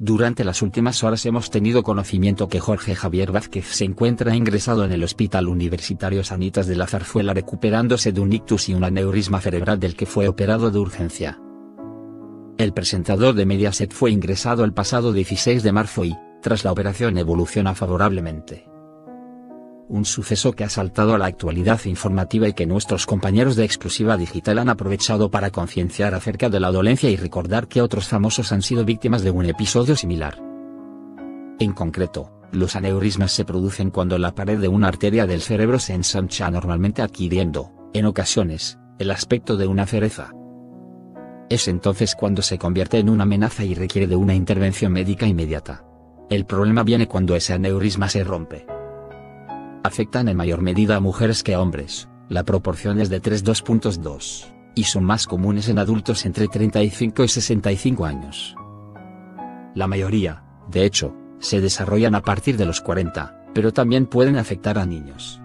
Durante las últimas horas hemos tenido conocimiento que Jorge Javier Vázquez se encuentra ingresado en el Hospital Universitario Sanitas de la Zarzuela recuperándose de un ictus y un aneurisma cerebral del que fue operado de urgencia. El presentador de Mediaset fue ingresado el pasado 16 de marzo y, tras la operación, evoluciona favorablemente. Un suceso que ha saltado a la actualidad informativa y que nuestros compañeros de Exclusiva Digital han aprovechado para concienciar acerca de la dolencia y recordar que otros famosos han sido víctimas de un episodio similar. En concreto, los aneurismas se producen cuando la pared de una arteria del cerebro se ensancha, normalmente adquiriendo, en ocasiones, el aspecto de una cereza. Es entonces cuando se convierte en una amenaza y requiere de una intervención médica inmediata. El problema viene cuando ese aneurisma se rompe. Afectan en mayor medida a mujeres que a hombres, la proporción es de 3:2.2, y son más comunes en adultos entre 35 y 65 años. La mayoría, de hecho, se desarrollan a partir de los 40, pero también pueden afectar a niños.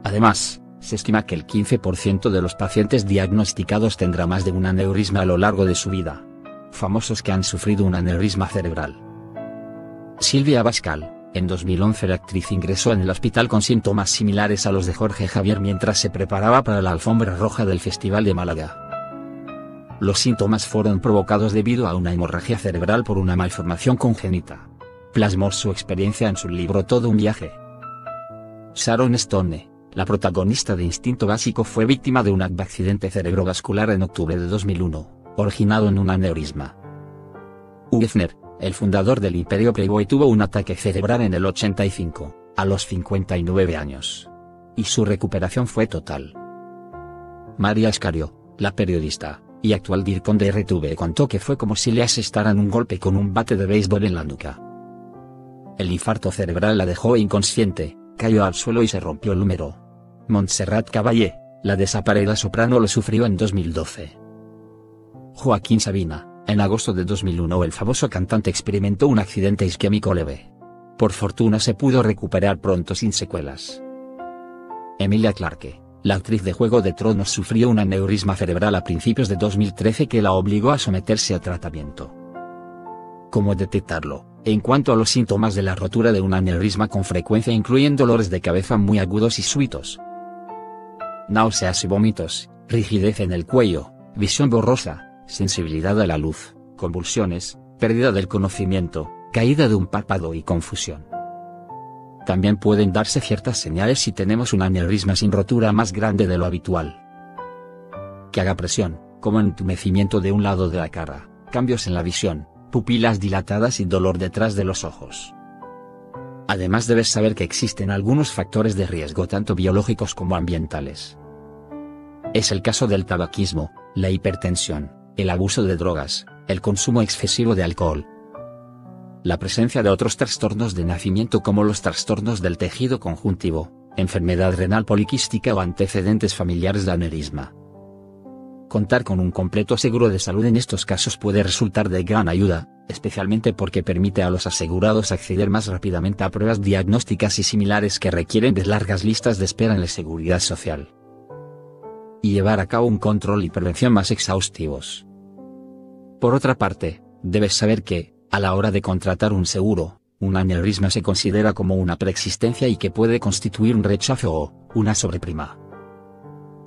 Además, se estima que el 15% de los pacientes diagnosticados tendrá más de un aneurisma a lo largo de su vida. Famosos que han sufrido un aneurisma cerebral. Silvia Abascal. En 2011 la actriz ingresó en el hospital con síntomas similares a los de Jorge Javier mientras se preparaba para la alfombra roja del Festival de Málaga. Los síntomas fueron provocados debido a una hemorragia cerebral por una malformación congénita. Plasmó su experiencia en su libro Todo un viaje. Sharon Stone, la protagonista de Instinto Básico, fue víctima de un accidente cerebrovascular en octubre de 2001, originado en un aneurisma. Hugh Hefner, el fundador del Imperio Playboy, tuvo un ataque cerebral en el 85, a los 59 años. Y su recuperación fue total. María Escario, la periodista, y actual DIRCOM de RTV, contó que fue como si le asestaran un golpe con un bate de béisbol en la nuca. El infarto cerebral la dejó inconsciente, cayó al suelo y se rompió el húmero. Montserrat Caballé, la desaparecida soprano, lo sufrió en 2012. Joaquín Sabina. En agosto de 2001 el famoso cantante experimentó un accidente isquémico leve. Por fortuna se pudo recuperar pronto sin secuelas. Emilia Clarke, la actriz de Juego de Tronos, sufrió un aneurisma cerebral a principios de 2013 que la obligó a someterse a tratamiento. ¿Cómo detectarlo? En cuanto a los síntomas de la rotura de un aneurisma, con frecuencia incluyen dolores de cabeza muy agudos y súbitos, náuseas y vómitos, rigidez en el cuello, visión borrosa, sensibilidad a la luz, convulsiones, pérdida del conocimiento, caída de un párpado y confusión. También pueden darse ciertas señales si tenemos un aneurisma sin rotura más grande de lo habitual. Que haga presión, como entumecimiento de un lado de la cara, cambios en la visión, pupilas dilatadas y dolor detrás de los ojos. Además, debes saber que existen algunos factores de riesgo tanto biológicos como ambientales. Es el caso del tabaquismo, la hipertensión, el abuso de drogas, el consumo excesivo de alcohol. La presencia de otros trastornos de nacimiento como los trastornos del tejido conjuntivo, enfermedad renal poliquística o antecedentes familiares de aneurisma. Contar con un completo seguro de salud en estos casos puede resultar de gran ayuda, especialmente porque permite a los asegurados acceder más rápidamente a pruebas diagnósticas y similares que requieren de largas listas de espera en la Seguridad Social. Y llevar a cabo un control y prevención más exhaustivos. Por otra parte, debes saber que, a la hora de contratar un seguro, un aneurisma se considera como una preexistencia y que puede constituir un rechazo o una sobreprima.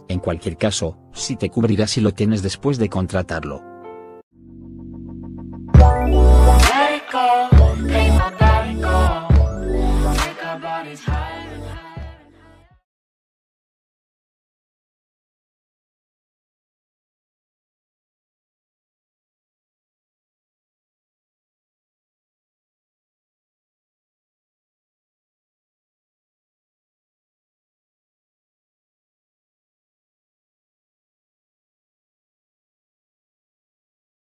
En cualquier caso, sí te cubrirá si lo tienes después de contratarlo.